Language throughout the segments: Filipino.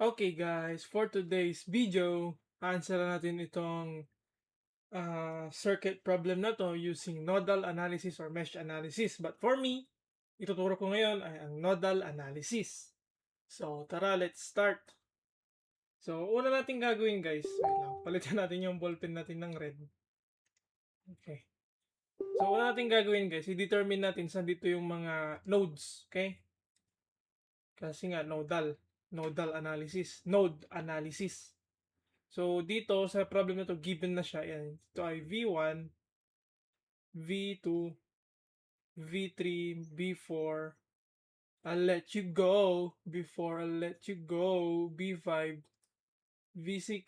Okay guys, for today's video, answer natin itong circuit problem na to using nodal analysis or mesh analysis. But for me, ituturo ko ngayon ay ang nodal analysis. So tara, let's start. So una natin gagawin guys, wait lang, palitan natin yung ballpen natin ng red. Okay. So una natin gagawin guys, i-determine natin saan dito yung mga nodes, okay? Kasi nga nodal analysis, node analysis. So, dito sa problem na to, given na siya. Yan. Ito ay V1, V2, V3, V4. I'll let you go before I'll let you go. V5, V6,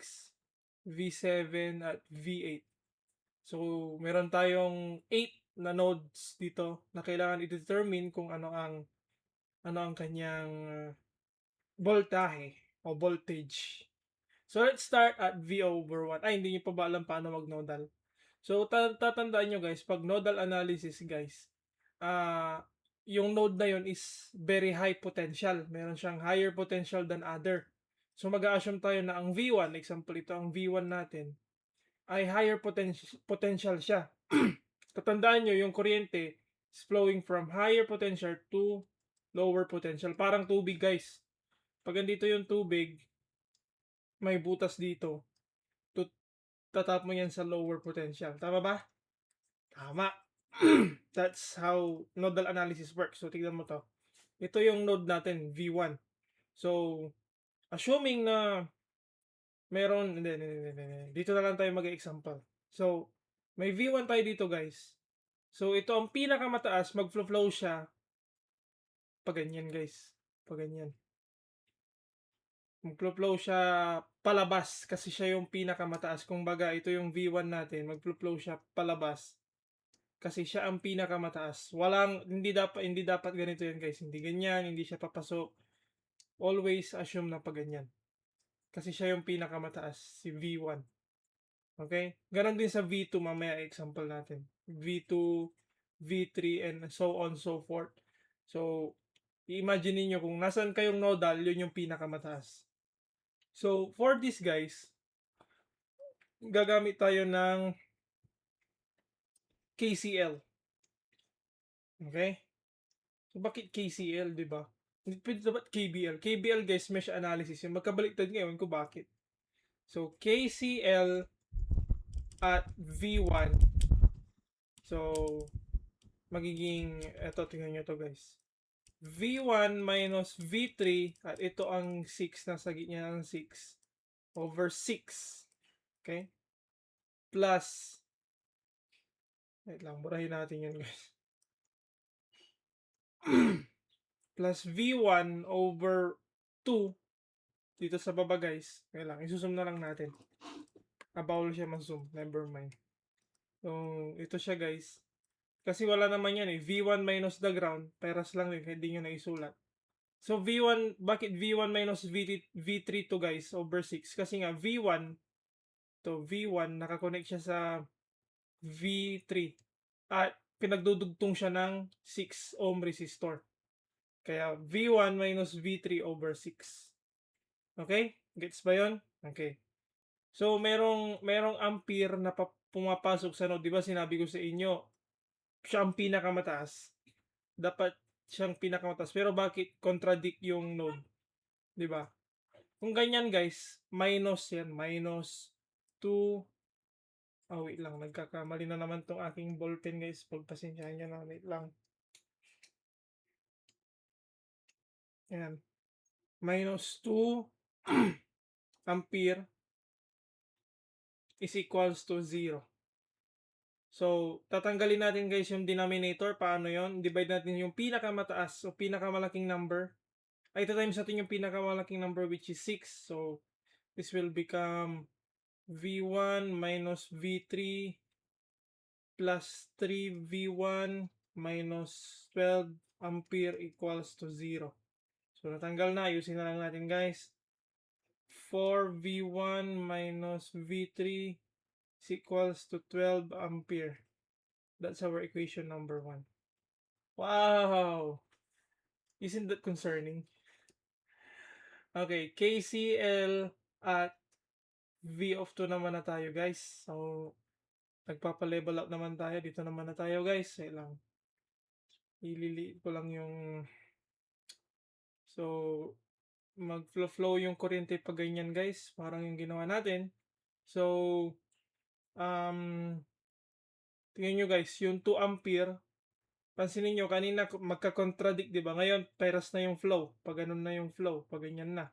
V7, at V8. So, meron tayong 8 na nodes dito na kailangan i-determine kung ano ang kanyang voltahe o voltage. So, let's start at V over 1. Ay, hindi nyo pa ba alam paano mag-nodal? So, tatandaan nyo guys, pag nodal analysis guys, yung node na yon is very high potential. Meron siyang higher potential than other. So, mag-a-assume tayo na ang V1, example ito, ang V1 natin, ay higher potential siya. Tatandaan nyo, yung kuryente is flowing from higher potential to lower potential. Parang tubig guys. Pag andito yung tubig, may butas dito. Tatap mo yan sa lower potential. Tama ba? Tama. That's how nodal analysis works. So, tignan mo to. Ito yung node natin, V1. So, assuming na meron, hindi. Dito na lang tayo mag-example. So, may V1 tayo dito, guys. So, ito ang pinakamataas, mag-flow siya pa ganyan, guys. Pa ganyan. Mag-flow siya palabas kasi siya yung pinakamataas. Kung baga, ito yung V1 natin, mag-flow siya palabas kasi siya ang pinakamataas. Hindi dapat ganito yan guys. Hindi ganyan, hindi siya papasok. Always assume na pa ganyan. Kasi siya yung pinakamataas, si V1. Okay? Ganon din sa V2 mamaya example natin. V2, V3 and so on so forth. So, i-imagine niyo kung nasan kayong nodal, yun yung pinakamataas. So, for this guys, gagamit tayo ng KCL. Okay? So, bakit KCL, di ba? Hindi pwede dapat KBL. KBL guys, mesh analysis. Yung magkabaliktad ngayon ko bakit. So, KCL at V1. So, magiging, eto, tingnan nyo to guys. V1 minus V3 at ito ang 6, nasa gitna ng 6 over 6. Okay? Plus, wait lang, burahin natin yun guys. Plus V1 over 2 dito sa baba guys. Kaya lang, isusum na lang natin. Bawal siya mag-zoom. Never mind. So, ito siya guys. Kasi wala naman yan eh. V1 minus the ground. Peras lang din. Hindi nyo na isulat. So, V1, bakit V1 minus V3 to guys over 6? Kasi nga, V1, nakakonect siya sa V3. At pinagdudugtong siya ng 6 ohm resistor. Kaya, V1 minus V3 over 6. Okay? Gets ba yun? Okay. So, merong ampere na pumapasok sa node. Di ba sinabi ko sa inyo, siya ang pinakamataas. Dapat siyang pinakamataas. Pero bakit contradict yung node? Di ba? Kung ganyan guys, minus yan. Minus 2. Oh, wait lang. Nagkakamali na naman tong aking ballpen guys. Pagpasensyahan nyo na. Wait lang. Ayan. Minus 2 ampere is equals to 0. So, tatanggalin natin guys yung denominator. Paano yon? Divide natin yung pinakamataas o pinakamalaking number. Ay, times natin yung pinakamalaking number which is 6. So, this will become V1 minus V3 plus 3V1 minus 12 ampere equals to 0. So, natanggal na. Ayusin na lang natin guys. 4V1 minus V3 is equals to 12 ampere. That's our equation number 1. Wow! Isn't that concerning? Okay, KCL at V of 2 naman na tayo guys. So, nagpapa-level up naman tayo. Dito naman na tayo guys. Wait lang. Ililiit ko lang yung... So, mag-flow yung kuryente pag ganyan guys. Parang yung ginawa natin. So, um, tingnan nyo guys, yung 2 ampere, pansinin nyo, kanina magka-contradict, di ba? Ngayon, peras na yung flow. Pag ganun na yung flow, pag ganyan na.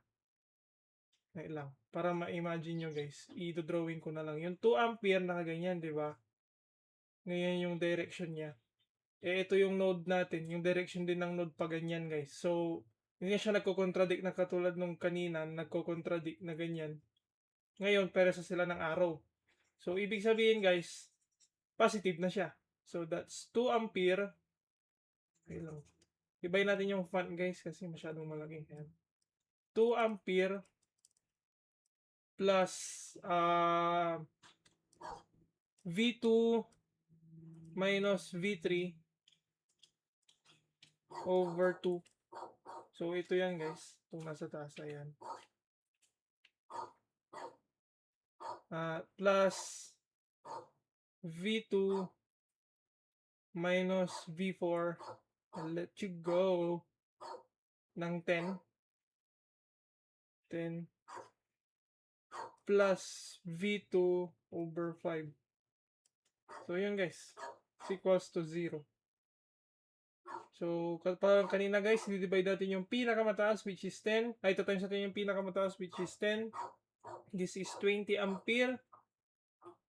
Wait lang. Para ma-imagine nyo guys, i-drawing ko na lang. Yung 2 ampere, nakaganyan, di ba? Ngayon yung direction niya. Ito yung node natin. Yung direction din ng node pag ganyan guys. So, hindi siya nagko-contradict na katulad nung kanina, nagko-contradict na ganyan. Ngayon, peras na sila ng arrow. So, ibig sabihin guys, positive na siya. So, that's 2 ampere. Okay lang. Ibay natin yung font guys kasi masyadong malaki. 2 ampere plus V2 minus V3 over 2. So, ito yan guys. Itong nasa taas. Ayan. Plus V2 minus V4. I'll let you go ng 10. 10 plus V2 over 5. So, yun guys. It's equals to 0. So, parang kanina guys, i-divide natin yung pinakamataas which is 10. Ay, ito times natin yung pinakamataas which is 10. This is 20 ampere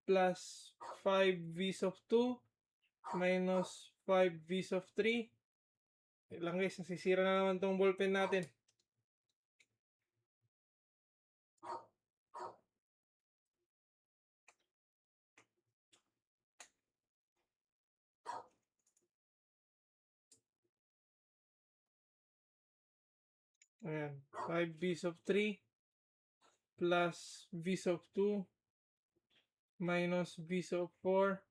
plus 5 V's of 2 minus 5 V's of 3. Lang guys, nasisira na naman tong ballpen natin. Ayan, 5 V's of 3 plus V's of 2 minus V's of 4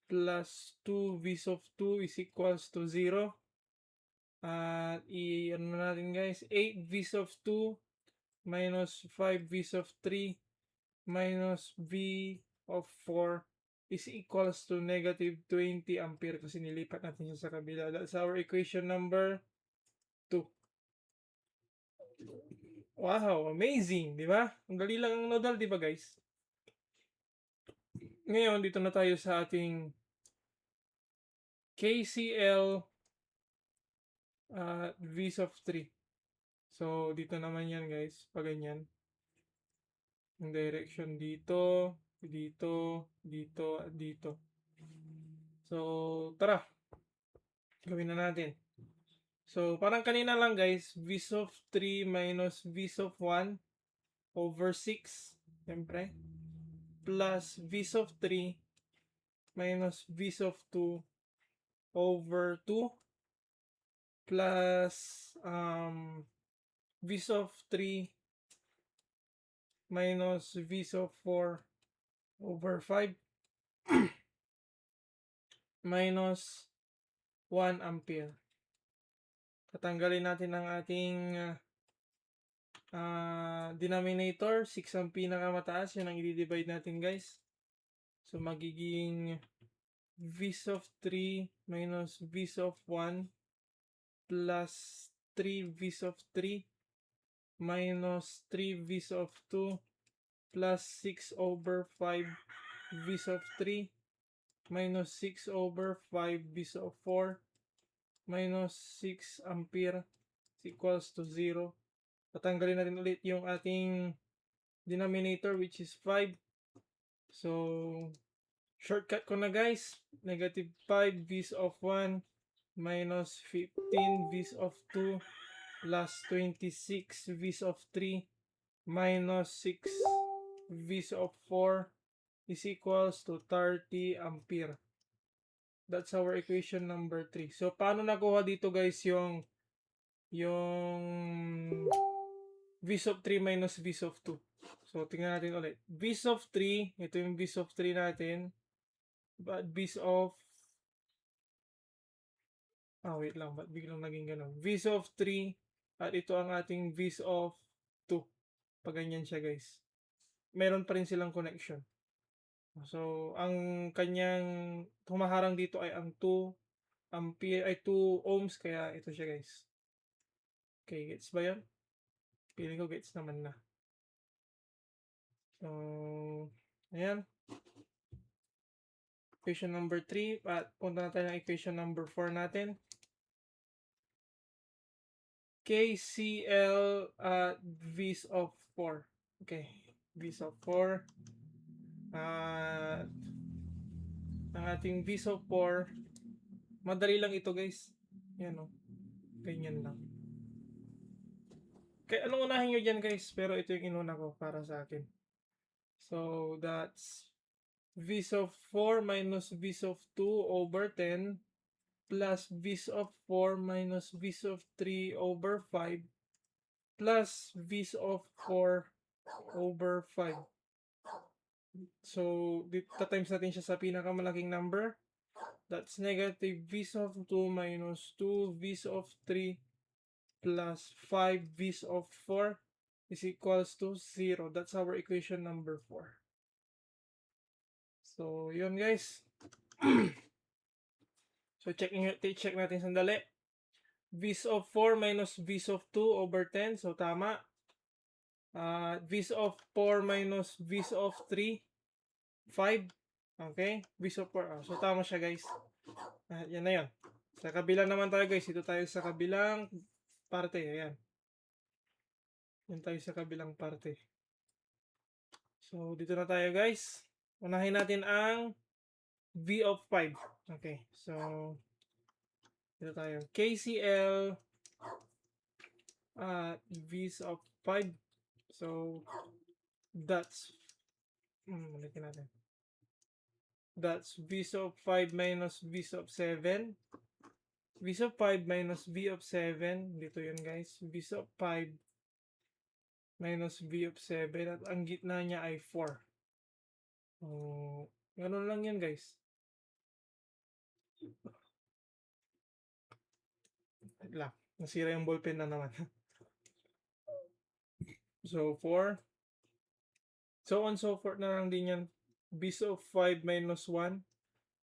plus 2 V's of 2 is equals to 0. At i-ano natin guys, 8 V's of 2 minus 5 V's of 3 minus V of 4 is equals to negative 20 ampere kasi nilipat natin siya sa kabila. That's our equation number 2. Wow, amazing, di ba? Ang dali lang ang nodal, di ba guys? Ngayon, dito na tayo sa ating KCL V's of 3. So, dito naman yan guys, pag ganyan. Yung direction dito, dito, dito, at dito. So, tara. Gawin na natin. So, parang kanina lang guys, V's of 3 minus V's of 1 over 6. Siyempre. Plus V's of 3 minus V's of 2 over 2. Plus V's of 3 minus V's of 4 over 5. Minus 1 ampere. Tatanggalin natin ang ating denominator. 6 ang pinakamataas. Yan ang i-divide natin guys. So magiging V's of 3 minus V's of 1 plus 3 V's of 3 minus 3 V's of 2 plus 6 over 5 V's of 3 minus 6 over 5 V's of 4 minus 6 ampere is equals to 0. Tatanggalin natin ulit yung ating denominator which is 5. So, shortcut ko na guys. Negative 5 V's of 1 minus 15 V's of 2 plus 26 V's of 3 minus 6 V's of 4 is equals to 30 ampere. That's our equation number 3. So, paano nakuha dito guys yung V's of 3 minus V's of 2? So, tingnan natin ulit. V's of 3, ito yung V's of 3 natin. But V's of... wait lang. Ba't biglang naging ganun? V's of 3, at ito ang ating V's of pag ganyan siya guys, meron pa rin silang connection. So, ang kanyang humaharang dito ay ang 2 ampere ay 2 ohms kaya ito siya guys. Okay, gets ba 'yon? Feeling ko gets naman na. So, ayan. Equation number 3 at punta na tayo ng equation number 4 natin. KCL at V's of 4. Okay, V's of 4. At ang ating V's of 4, madali lang ito guys. Yan o, ganyan lang. Kaya anong unahin nyo dyan guys, pero ito yung inuna ko para sa akin. So that's V's of 4 minus V's of 2 over 10 plus V's of 4 minus V's of 3 over 5 plus V's of 4 over 5. So, times natin siya sa pinakamalaking number. That's negative V's of 2 minus 2 V's of 3 plus 5 V's of 4 is equals to 0. That's our equation number 4. So, yun guys. So, check natin sandali. V's of 4 minus V's of 2 over 10. So, tama. V's of 4 minus V's of 3, 5. Okay? V's of 4. So, tama siya guys. Yan na yun. Sa kabila naman tayo guys. Ito tayo sa kabilang parte. Ayan. Yan tayo sa kabilang parte. So, dito na tayo guys. Unahin natin ang V of 5. Okay. So, dito tayo. KCL V's of 5. So, that's ulitin natin. That's V's of 5 minus V's of 7. V's of 5 minus V of 7. Dito yun guys. V's of 5 minus V of 7. At ang gitna niya ay 4. So, ganun lang yun guys. Lang. Nasira yung ballpen na naman. So, 4. So on so forth na lang din yan. V's of 5 minus 1.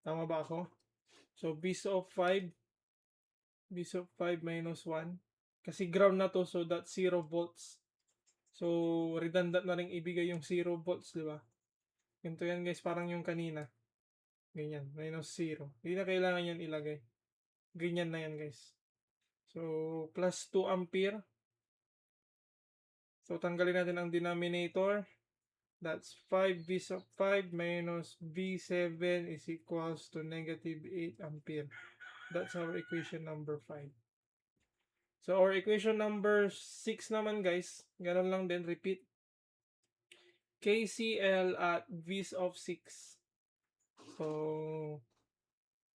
Tama ba ako? So, V's of 5 minus 1. Kasi ground na to, so that's 0 volts. So, redundant na rin ibigay yung 0 volts, di ba? Ganito yan guys, parang yung kanina. Ganyan, minus 0. Hindi na kailangan yan ilagay. Ganyan na yan guys. So, plus 2 ampere. So, tanggalin natin ang denominator. That's 5 V sub 5 minus V7 is equals to negative 8 ampere. That's our equation number 5. So, our equation number 6 naman guys, ganun lang din, repeat. KCL at V's of 6. So,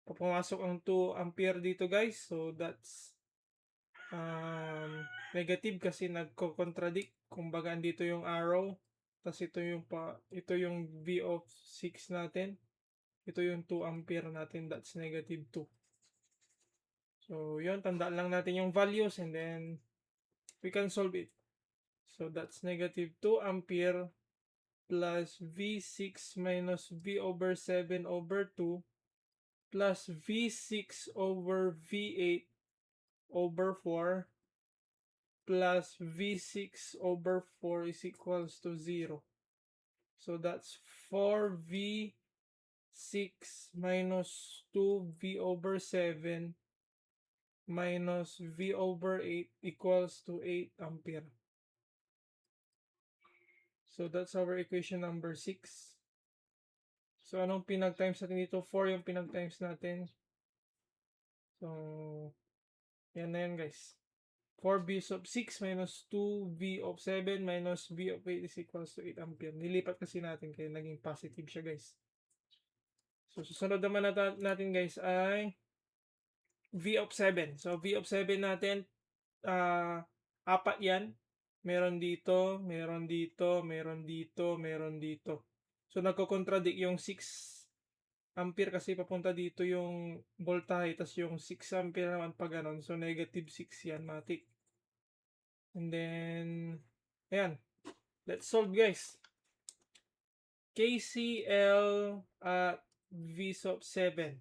pumasok ang 2 ampere dito guys. So, that's negative kasi nagko-contradict. Kumbaga, andito yung arrow. Tapos ito yung V of 6 natin. Ito yung 2 ampere natin. That's negative 2. So, yun. Tandaan lang natin yung values and then we can solve it. So, that's negative 2 ampere plus V6 minus V over 7 over 2 plus V6 over V8 over 4 plus V6 over 4 is equals to 0. So that's 4V6 minus 2V over 7 minus V over 8 equals to 8 ampere. So that's our equation number 6. So anong pinag-times natin dito? 4 yung pinag-times natin. So, yan na yan guys. 4V of 6 minus 2V of 7 minus V of 8 is equals to 8 ampere. Nilipat kasi natin kaya naging positive siya guys. So, susunod naman natin guys ay V of 7. So, V of 7 natin, apat yan. Meron dito, meron dito, meron dito, meron dito. So, nagko-contradict yung 6 ampere kasi papunta dito yung voltahe, tas yung 6 ampere naman pag ganon. So, negative 6 yan, matik. And then, ayan. Let's solve, guys. KCL at V sub 7.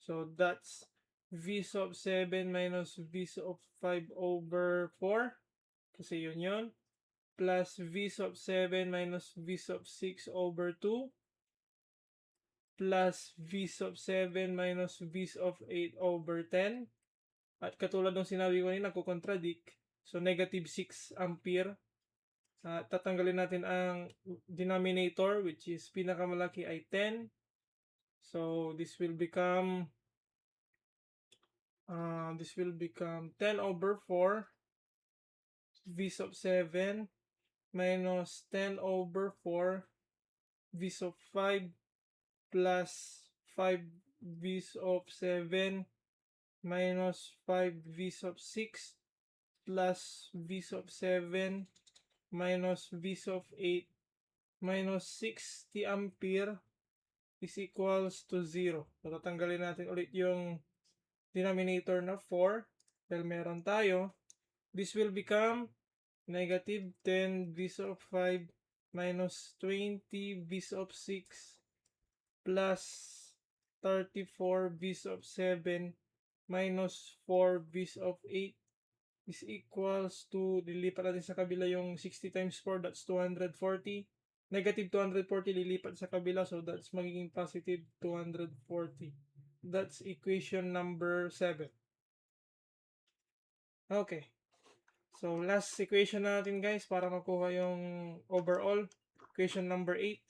So that's V sub 7 minus V sub 5 over 4. Kasi yun. Plus V sub 7 minus V sub 6 over 2. Plus V sub 7 minus V sub 8 over 10. At katulad ng sinabi ko kanina, nagko-contradict. So negative 6 ampere. Tatanggalin natin ang denominator, which is pinakamalaki ay 10. So this will become 10 over 4 V sub 7 minus 10 over 4 V sub 5 plus 5 V sub 7 minus 5 V sub 6 plus V sub 7 minus V sub 8 minus 60 ampere is equals to 0. So, tatanggalin natin ulit yung denominator na 4 dahil meron tayo. This will become negative 10 V sub 5 minus 20 V sub 6 plus 34 V sub 7 minus 4 V sub 8 is equals to, lilipat natin sa kabila yung 60 times 4, that's 240. Negative 240 lilipat sa kabila, so that's magiging positive 240. That's equation number 7. Okay. So last equation natin, guys, para makuha yung overall. Equation number 8.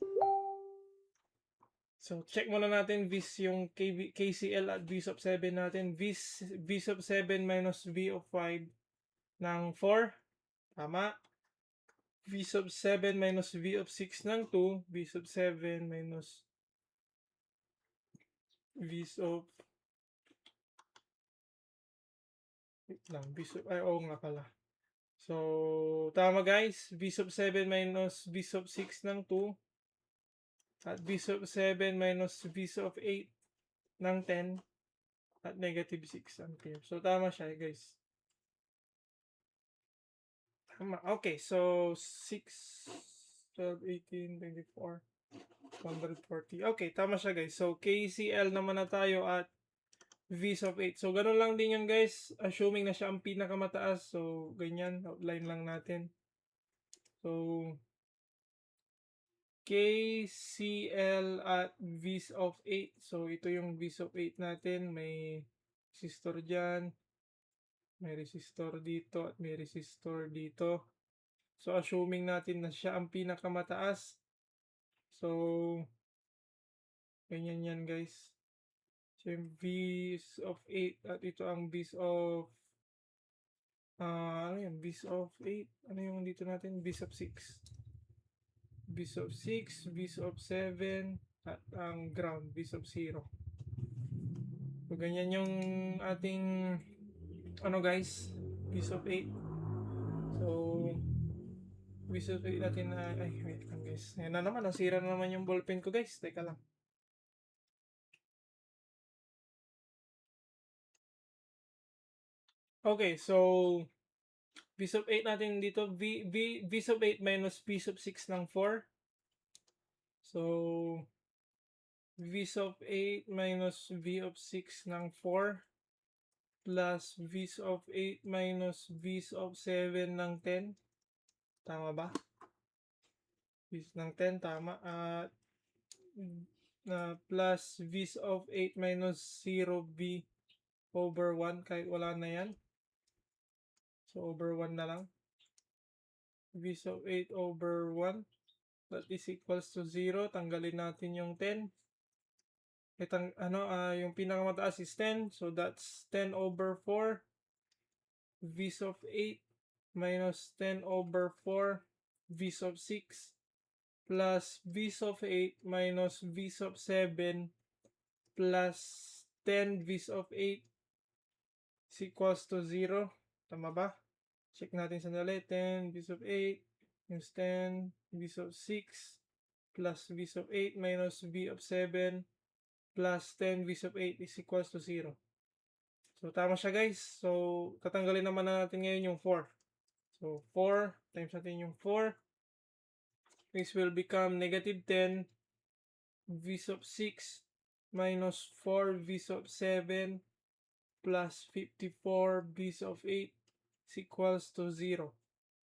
So check muna natin yung KCL at V sub 7 natin. V sub 7 minus V of 5 ng 4. Tama. V sub 7 minus V of 6 ng 2. V sub 7 minus V sub... Wait lang. Oo nga pala. So, tama guys. V sub 7 minus V sub 6 ng 2. At V sub 7 minus V sub 8 ng 10. At negative 6 ampere. So, tama siya guys. Tama. Okay, so 6, 12, 18, 24, 140. Okay, tama siya guys. So, KCL naman na tayo at V sub 8. So, ganun lang din yan guys. Assuming na siya ang pinakamataas. So, ganyan. Outline lang natin. So, KCL at V of 8. So, ito yung V of 8 natin. May resistor dyan. May resistor dito at may resistor dito. So, assuming natin na siya ang pinakamataas. So, ganyan yan guys. So, yung V of 8 at ito ang V of ano yan? V of 8. Ano yung dito natin? V of 6. V of 6, V of 7 at ang ground, V of 0. So, ganyan yung ating ano guys, V of 8. So, V of 8 natin na, ay wait lang guys. Ayan na naman, nasira na naman yung ballpen ko guys. Teka lang. Okay, so V sub 8 natin dito, V sub 8 minus V sub 6 ng 4. So, V sub 8 minus V of 6 ng 4 plus V of 8 minus V of 7 ng 10. Tama ba? V ng 10, tama. At plus V of 8 minus 0 V over 1, kahit wala na yan. So, over 1 na lang. V of 8 over 1. That is equals to 0. Tanggalin natin yung 10. Yung pinakamataas is 10. So, that's 10 over 4. V of 8 minus 10 over 4. V of 6 plus V of 8 minus V of 7 plus 10 V of 8 is equals to 0. Tama ba? Check natin sandali. 10 V of 8 is 10 V of 6 plus V of 8 minus V of 7 plus 10 V of 8 is equals to 0. So, tama siya guys. So, tatanggalin naman na natin ngayon yung 4. So, 4 times natin yung 4. This will become negative 10 v sub 6 minus 4 v sub 7 plus 54 v sub 8 is equals to 0.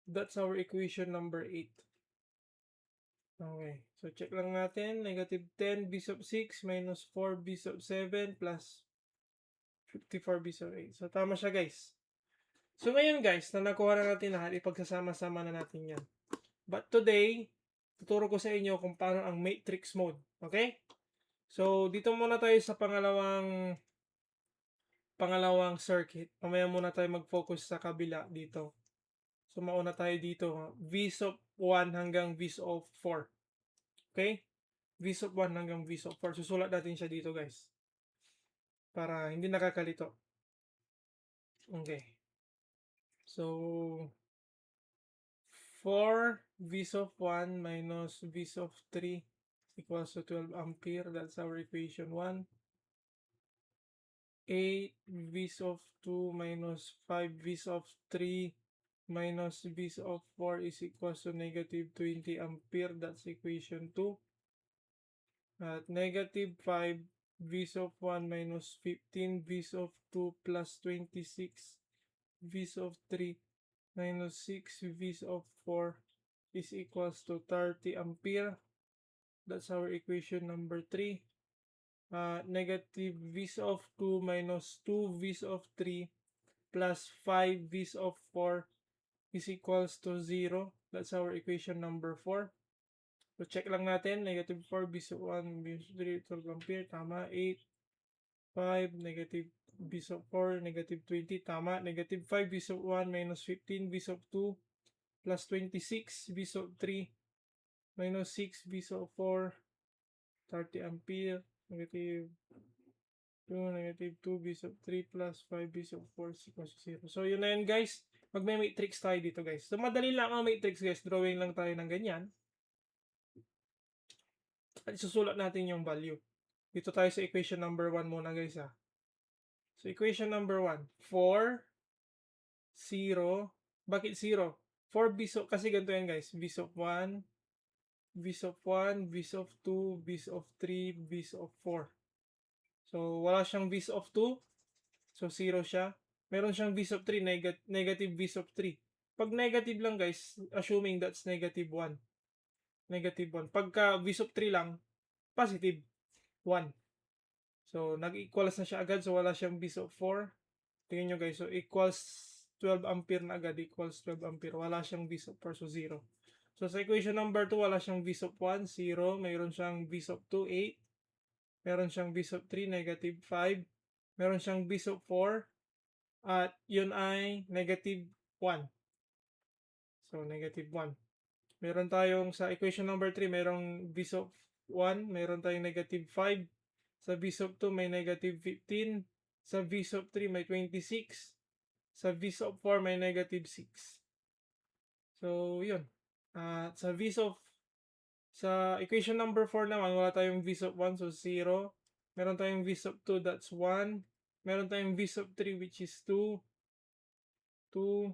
That's our equation number 8. Okay, so check lang natin. Negative 10 b sub 6 minus 4 b sub 7 plus 54 b sub 8. So tama siya guys. So ngayon guys, na nakuha na natin lahat, ipagsasama-sama na natin yan. But today, tuturo ko sa inyo kung paano ang matrix mode. Okay? So dito muna tayo sa pangalawang circuit. Mamaya muna tayo mag-focus sa kabila dito. So mauna tayo dito, v sub 1 hanggang v sub 4. Okay? V sub 1 hanggang V sub 4. Susulat natin siya dito guys. Para hindi nakakalito. Okay. So, 4 V sub 1 minus V sub 3 equals to 12 ampere. That's our equation 1. 8 V sub 2 minus 5 V sub 3 minus V sub 4 is equals to negative 20 ampere. That's equation 2. At negative 5 V sub 1 minus 15 V sub 2 plus 26 V sub 3 minus 6 V sub 4 is equals to 30 ampere. That's our equation number 3. Negative V sub 2 minus 2 V sub 3 plus 5 V sub 4 is equals to 0. That's our equation number 4. So check lang natin, negative 4 b sub 1 b sub 3, 12 ampere, tama. 8, 5, negative b sub 4, negative 20, tama. Negative 5 b sub 1 minus 15 b sub 2 plus 26 b sub 3 minus 6 b sub 4, 30 ampere. Negative 2, negative 2 b sub 3 plus 5 b sub 4 is equals to 0. So yun na yun guys. Magme-matrix tayo dito guys. So madali lang ang matrix guys. Drawing lang tayo ng ganyan. At isusulat natin yung value. Dito tayo sa equation number 1 muna guys ha. So equation number 1, 4, 0. Bakit 0? 4 b sub, kasi ganito yan guys. B sub 1, B sub 1, B sub 2, B sub 3, B sub 4. So wala siyang B sub 2. So 0 siya. Meron siyang B sub 3, negative B sub 3. Pag negative lang guys, assuming that's negative 1. Negative 1. Pagka V sub 3 lang, positive 1. So, nag-equals na siya agad. So, wala siyang V sub 4. Tingnan nyo guys. So, equals 12 ampere na agad. Equals 12 ampere. Wala siyang V sub 4. So, 0. So, sa equation number 2, wala siyang V sub 1, 0. Mayroon siyang V sub 2, 8. Meron siyang V sub 3, negative 5. Meron siyang V sub 4. At yun ay negative 1. So, negative 1. Meron tayong sa equation number 3, merong V sub 1, meron tayong negative 5. Sa V sub 2 may negative 15. Sa V sub 3 may 26. Sa V sub 4 may negative 6. So, yun. Sa equation number 4 naman, wala tayong V sub 1, so 0. Meron tayong V sub 2, that's 1. Meron tayong V sub 3, which is 2. 2.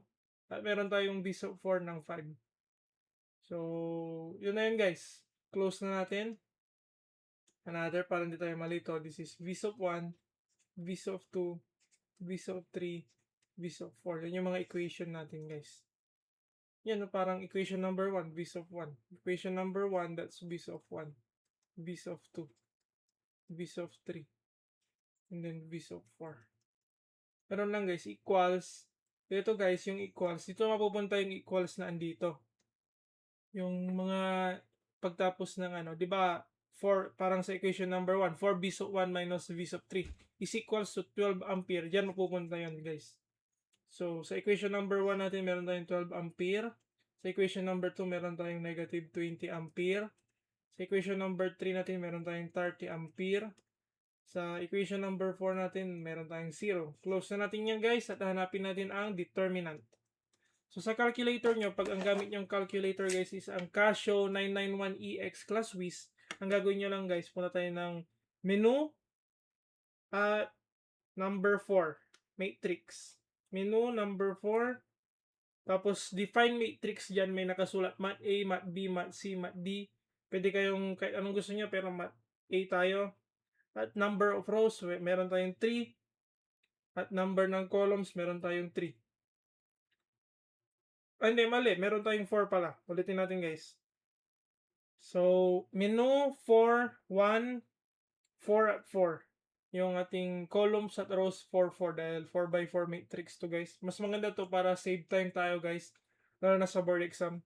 At meron tayong V sub 4 ng 5. So, yun na yun guys. Close na natin. Another, para hindi tayo malito. This is V sub 1, V sub 2, V sub 3, V sub 4. Yan yung mga equation natin guys. Yan, parang equation number 1, V sub 1. Equation number 1, that's V sub 1. V sub 2. V sub 3. And then V sub 4. Pero lang guys, equals. Dito guys, yung equals. Dito mapupunta yung equals na andito. Yung mga pagtapos ng ano, di ba? Parang sa equation number 1, 4 V sub 1 minus V sub 3 is equals to 12 ampere. Diyan mapupunta yan guys. So, sa equation number 1 natin, meron tayong 12 ampere. Sa equation number 2, meron tayong negative 20 ampere. Sa equation number 3 natin, meron tayong 30 ampere. Sa equation number 4 natin, meron tayong 0. Close na natin yan guys at hanapin natin ang determinant. So, sa calculator nyo, pag ang gamit nyong calculator guys is ang Casio 991EX class WIS, ang gagawin nyo lang guys, punta tayo ng menu at number 4, matrix. Menu number 4, Tapos define matrix diyan may nakasulat mat A, mat B, mat C, mat D. Pwede kayong kahit anong gusto niyo pero mat A tayo. At number of rows, meron tayong 3. At number ng columns, meron tayong 3. Ay, hindi, mali. Meron tayong 4 pala. Ulitin natin, guys. So, menu 4, 1, 4 at 4. Yung ating columns at rows 4, 4 dahil 4 by 4 matrix to, guys. Mas maganda to para save time tayo, guys. Lalo na sa board exam.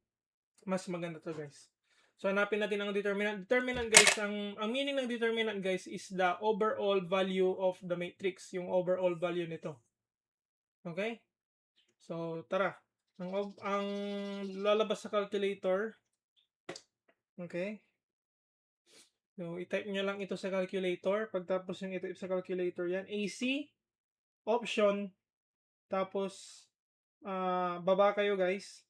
Mas maganda to, guys. So, hanapin natin ang determinant. Determinant, guys, ang meaning ng determinant, guys, is the overall value of the matrix. Yung overall value nito. Okay? So, tara. Ang lalabas sa calculator. Okay? So, i-type nyo lang ito sa calculator. Pagtapos yung i-type sa calculator yan, AC, option, tapos, baba kayo, guys.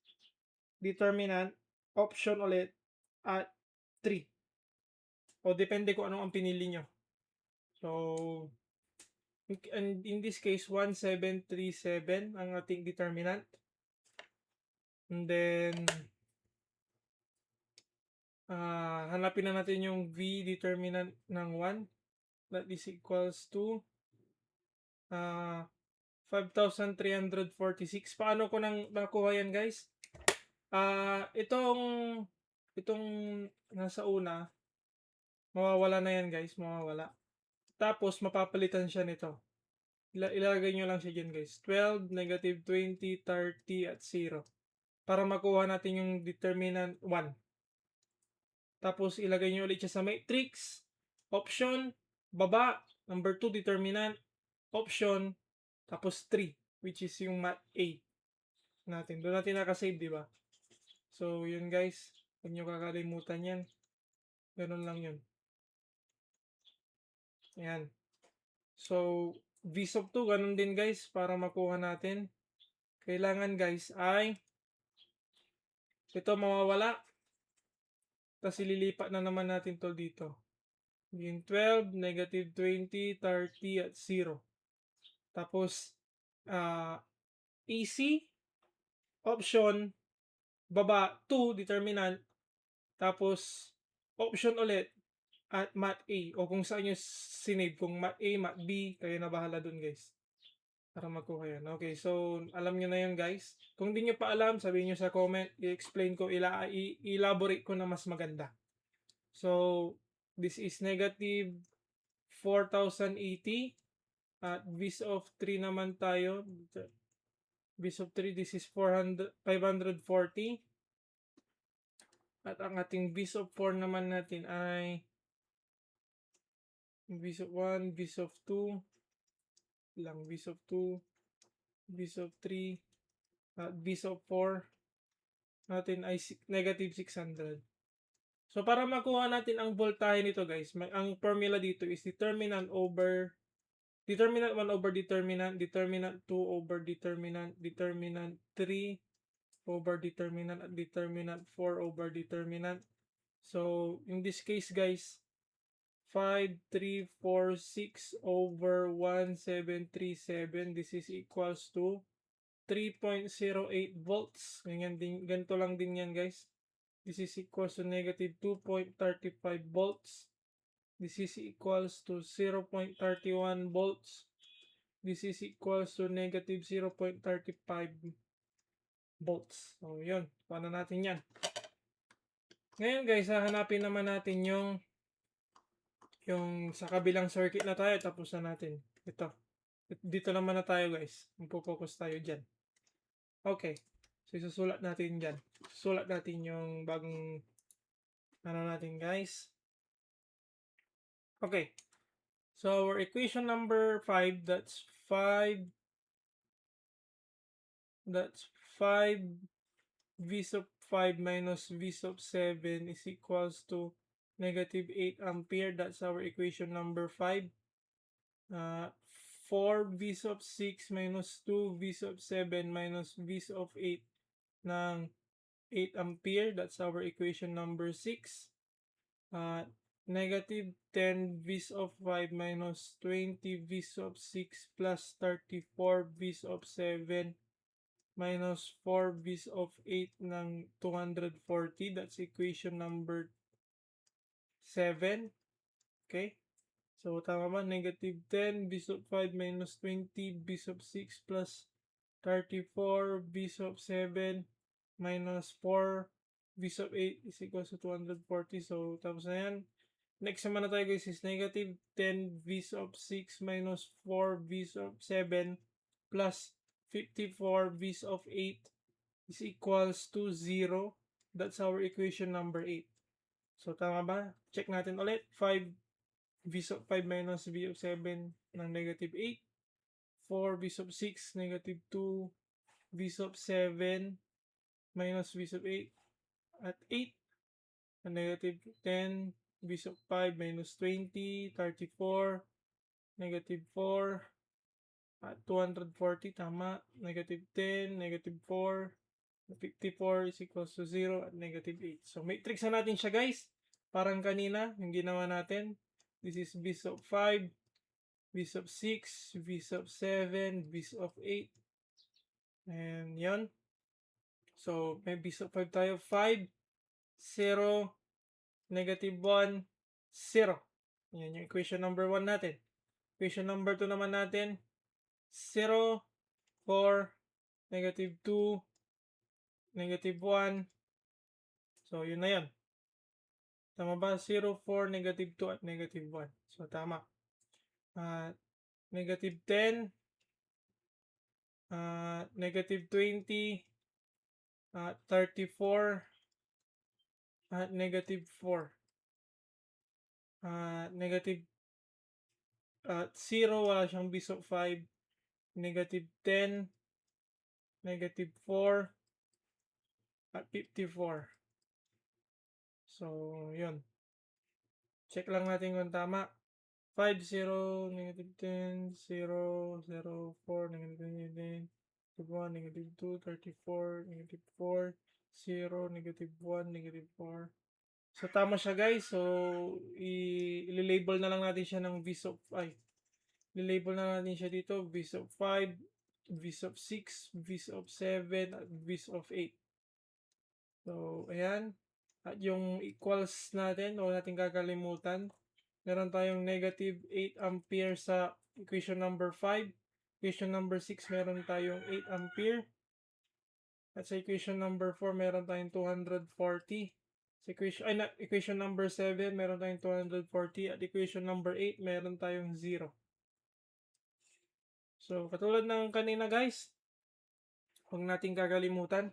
Determinant, option ulit, at 3. O, depende kung ano ang pinili nyo. So, and in this case, 1737 ang ating determinant. And then, hanapin na natin yung V determinant ng 1. That is equals to 5,346. Paano ko nang nakuha yan, guys? Itong nasa una, mawawala na yan, guys. Mawawala. Tapos, mapapalitan siya nito. Ilalagay nyo lang siya dyan, guys. 12, negative 20, 30, at 0. Para makuha natin yung determinant 1. Tapos, ilagay nyo ulit siya sa matrix. Option, baba. Number 2, determinant. Option, tapos 3. Which is yung mat A natin. Doon natin nakasave, di ba? So, yun, guys. Huwag nyo kakalimutan yan. Ganun lang yun. Ayan. So, V sub 2, ganun din, guys. Para makuha natin. Kailangan, guys, ay ito mawawala. Tapos ililipat na naman natin to dito. Yung 12, negative 20, 30, at 0. Tapos, AC, option, baba, 2, determinant. Tapos, option ulit, at mat A. O kung saan nyo sinave. Kung mat A, mat B, kayo na bahala dun, guys. Para makuha yan. Okay, so, alam nyo na yun, guys. Kung di nyo pa alam, sabihin nyo sa comment, i-explain ko, elaborate ko na mas maganda. So, this is negative 4,080. At vis of 3 naman tayo. Vis of 3, this is 540. At ang ating vis of 4 naman natin ay vis of 1, vis of 2, lang vis of 2, vis of 3, at vis of 4 natin ay negative 600. So, para makuha natin ang voltahe nito, guys, ang formula dito is determinant 1 over determinant, determinant 2 over determinant, determinant 3 over determinant, at determinant 4 over determinant. So, in this case, guys, 5346 over 1737, this is equals to 3.08 volts. Ganito lang din yan, guys. This is equals to negative 2.35 volts. This is equals to 0.31 volts. This is equals to negative 0.35 volts. So, yun. Paano natin yan? Ngayon, guys, hahanapin naman natin yung sa kabilang circuit na tayo. Tapos na natin. Ito. Dito naman na tayo, guys. Magpo-focus tayo dyan. Okay. So, isusulat natin dyan. Susulat natin yung bagong natin, guys. Okay. So, our equation number 5, that's 5 V sub 5 minus V sub 7 is equals to negative 8 ampere. That's our equation number 5. 4 V sub 6 minus 2 V sub 7 minus V sub 8 ng 8 ampere. That's our equation number 6. Negative 10 V sub 5 minus 20 V sub 6 plus 34 V sub 7 minus 4 b's of 8 ng 240. That's equation number 7. Okay? So, tama ba? Negative 10 b's of 5 minus 20 b's of 6 plus 34 b's of 7 minus 4 b's of 8 is equals to 240. So, tapos na yan. Next naman na tayo guys is negative 10 b's of 6 minus 4 b's of 7 plus 54 b's of 8 is equals to 0. That's our equation number 8. So, tama ba? Check natin ulit. 5 b's of 5 minus b of 7 ng negative 8. 4 b's of 6 negative 2 b's of 7 minus b's of 8 at 8. And negative 10 b's of 5 minus 20, 34, negative 4, at 240, tama. Negative 10, negative 4, 54 is equals to 0 at negative 8. So, matrix na natin siya guys. Parang kanina, yung ginawa natin. This is b's of 5, b's of 6, b's of 7, b's of 8. And yan. So, may b's of 5 tayo. 5, 0, negative 1, 0. Yan yung equation number 1 natin. Equation number 2 naman natin. 0, 4, negative 2, negative 1. So, yun na yun. Tama ba? 0, 4, negative 2, at negative 1. So, tama. Negative 10, negative 20, 34, at negative 4. Negative 0, wala siyang b's of 5. Negative 10, negative 4, at 54. So, yun. Check lang natin kung tama. 5, 0, negative 10, 0, 0, 4, negative 10, negative 1, negative 2, 34, negative 4, 0, negative 1, negative 4. So, tama siya guys. So, i-label na lang natin siya ng b's of 5. I-label na natin siya dito. B's of 5, b's of 6, b's of 7, at b's of 8. So, ayan. At yung equals natin, huwag natin kakalimutan. Meron tayong negative 8 ampere sa equation number 5. Equation number 6, meron tayong 8 ampere. At sa equation number 4, meron tayong 240. Sa equation number 7, meron tayong 240. At equation number 8, meron tayong 0. So, katulad ng kanina guys, huwag natin kakalimutan.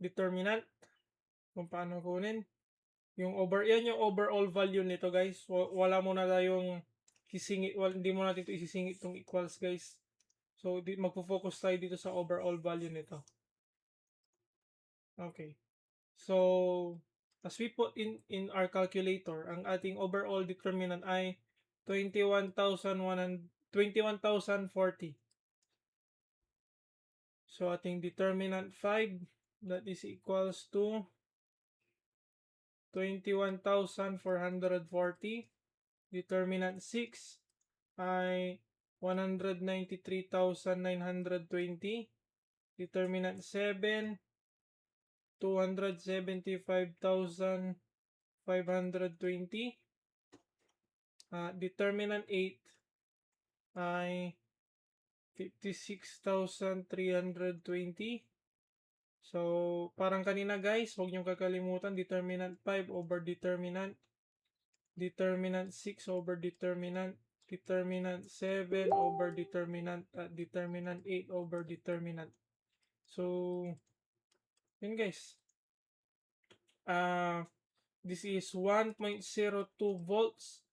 Determinant. Kung paano kunin. Yan yung overall value nito guys. Wala muna tayong sisingit, hindi mo natin ito isisingit itong equals guys. So, magpo-focus tayo dito sa overall value nito. Okay. So, as we put in our calculator, ang ating overall determinant ay 21,040. So, ating determinant 5, that is equals to 21,440. Determinant 6 ay 193,920. Determinant 7, 275,520. Determinant 8 ay 56,320. So, parang kanina guys, huwag niyong kakalimutan, determinant 5 over determinant 6 over determinant 7 over determinant, at determinant 8 over determinant. So, yun guys. This is 1.02 volts.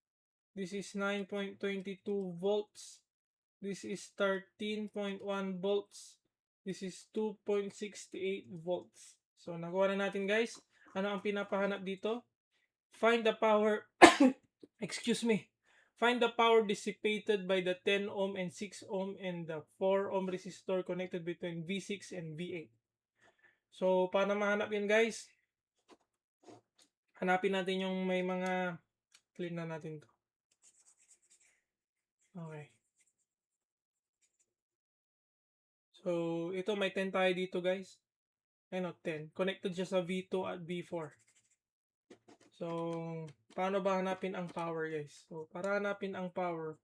This is 9.22 volts. This is 13.1 volts. This is 2.68 volts. So, nakuha na natin guys. Ano ang pinapahanap dito? Find the power, excuse me. Find the power dissipated by the 10 ohm and 6 ohm and the 4 ohm resistor connected between V6 and V8. So, paano mahanap yan guys? Hanapin natin yung may mga, clean na natin to. Okay. So, ito may 10 tayo dito guys. Ayun o, 10. Connected siya sa V2 at V4. So, paano ba hanapin ang power guys? So, para hanapin ang power,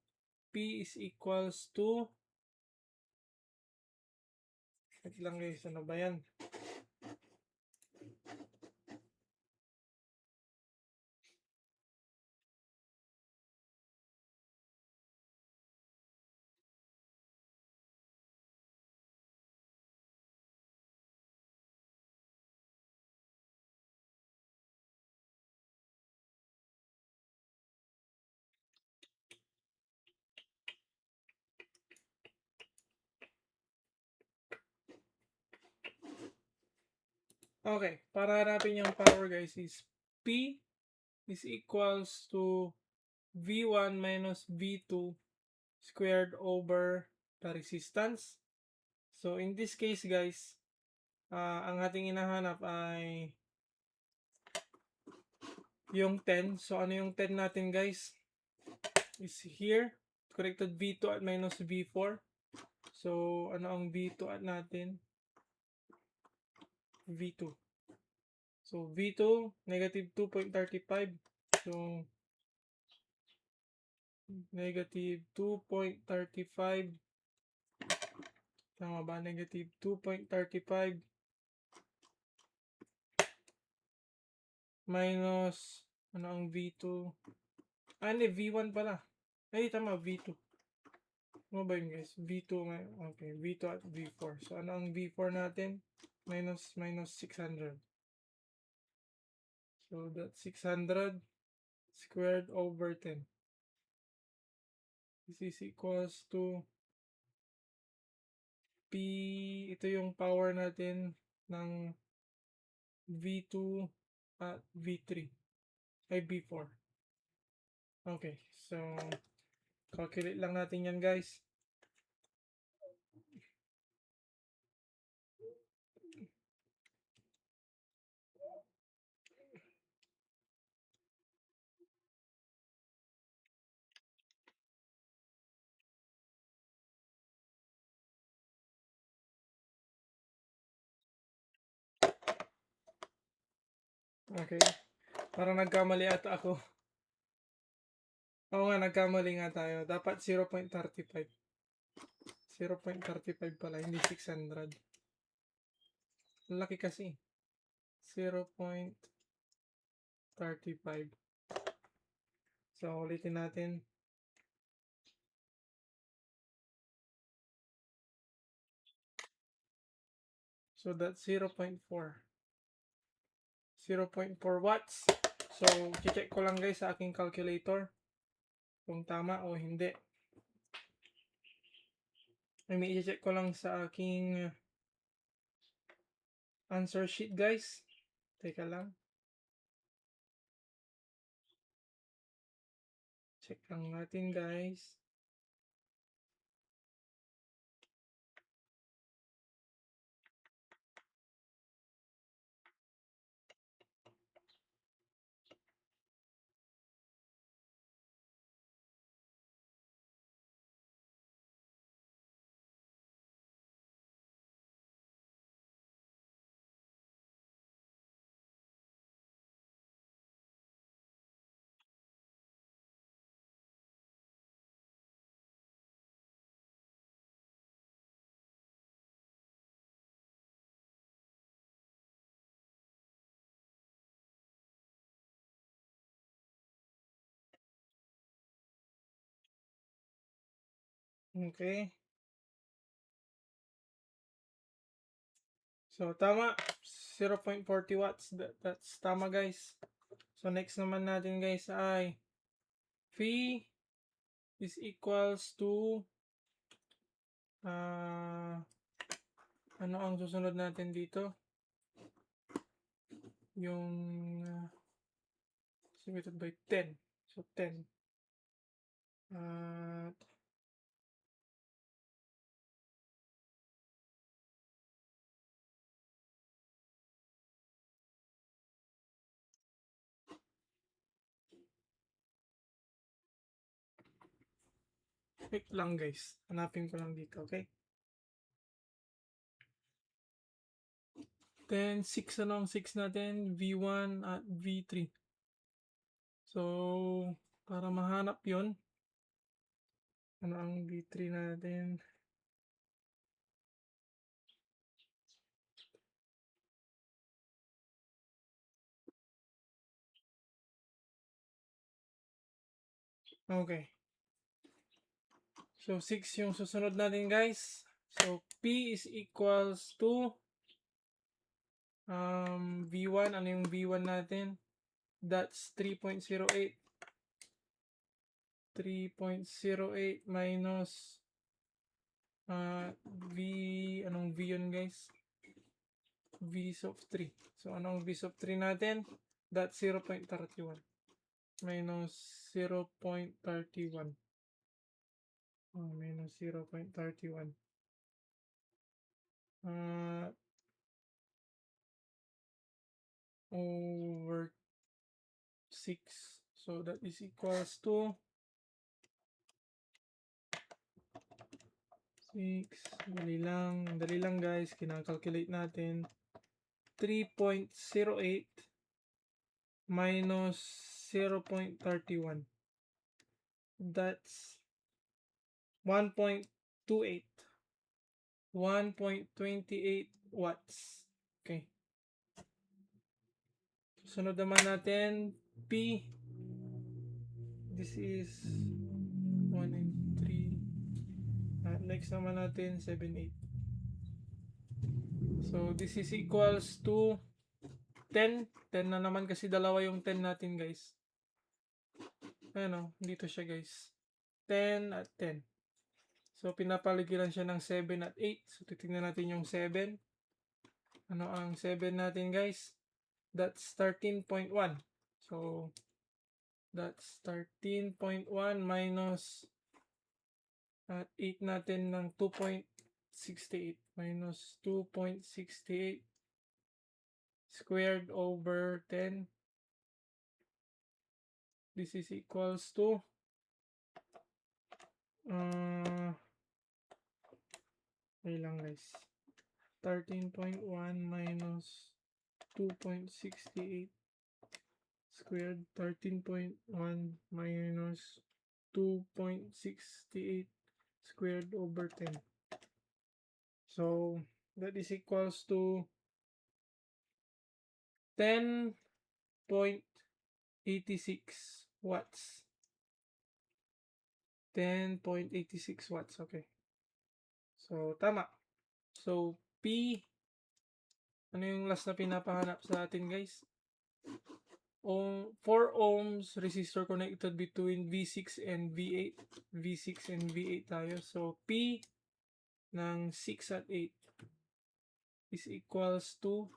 P is equals to, wait lang guys, ano ba yan? Okay, para hanapin yung power guys is P is equals to V1 minus V2 squared over the resistance. So, in this case guys, ang ating hinahanap ay yung 10. So, ano yung 10 natin guys? Is here. Corrected V2 at minus V4. So, ano ang V2 at natin? V2. So, V2, negative 2.35. So, negative 2.35. Tama ba? Negative 2.35 minus, ano ang V2? Hindi, V1 pala. Ay, tama, V2. Ano ba yun guys? V2, okay, V2 at V4. So, ano ang V4 natin? Minus 600. So, that's 600 squared over 10. This is equals to P, ito yung power natin ng V2 at V3. Ay, V4. Okay, so, calculate lang natin yan guys. Okay, parang nagkamali ata ako. Oo nga, nagkamali nga tayo. Dapat 0.35. 0.35 pala, hindi 600. Laki kasi. 0.35. So, ulitin natin. So, that's 0.4. 0.4 watts. So, check ko lang guys sa aking calculator kung tama o hindi. I mean, i-check ko lang sa aking answer sheet guys. Teka lang. Check lang natin guys. Okay. So, tama. 0.40 watts. That's tama guys. So, next naman natin guys ay V is equals to ano ang susunod natin dito? Yung divided by 10. So, 10. Wait lang guys. Hanapin ko lang dito, okay? Then 6, ano ang 6 natin? V1 at V3. So, para mahanap yon, ano ang V3 natin? Okay. So, 6 yung susunod natin, guys. So, P is equals to V1. Ano yung V1 natin? That's 3.08. 3.08 minus V, anong V yun, guys? V sub 3. So, anong V sub 3 natin? That's 0.31 minus 0.31. Minus 0.31. Over 6. So, that is equals to 6. Dali lang guys. Kinakalculate natin. 3.08 minus 0.31. That's 1.28. 1.28 watts. Okay. Sunod naman natin, P. This is 1 and 3. Next naman natin, 7, 8. So, this is equals to 10. 10 na naman kasi dalawa yung 10 natin, guys. Ano, dito siya, guys. 10 at 10. So, pinapaligiran siya ng 7 at 8. So, titingnan natin yung 7. Ano ang 7 natin, guys? That's 13.1. So, that's 13.1 minus at 8 natin ng 2.68 minus 2.68 squared over 10. This is equals to lang guys, 13.1 minus 2.68 squared, 13.1 minus 2.68 squared over 10. So that is equals to 10.86 watts. 10.86 watts. Okay. So tama. So P, ano yung last na pinapahanap sa atin, guys? 4 ohms resistor connected between V6 and V8. V6 and V8 tayo. So P ng 6 at 8 is equals to,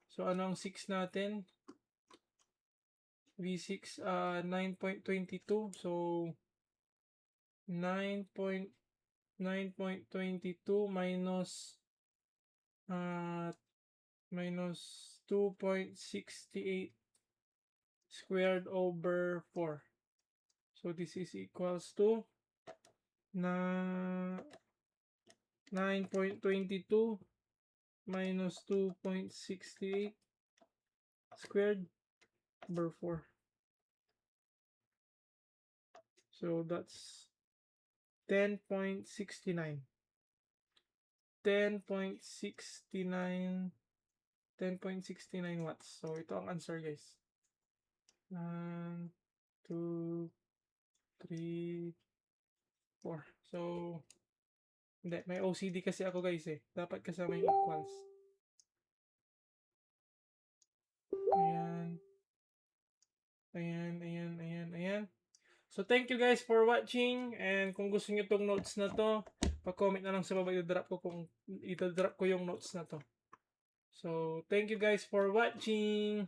so ano ang 6 natin? V6 9.22. So 9.22 minus minus 2.68 squared over 4. So this is equals to na 9.22 minus 2.68 squared over 4. So that's 10.69. 10.69 watts. So ito ang answer, guys. 1, 2, 3, 4. So hindi, may OCD kasi ako, guys, eh. Dapat kasama yung equals. Ayan. So thank you guys for watching, and kung gusto niyo tong notes na to, pa-comment na lang sa baba, i-drop ko yung notes na to. So thank you guys for watching.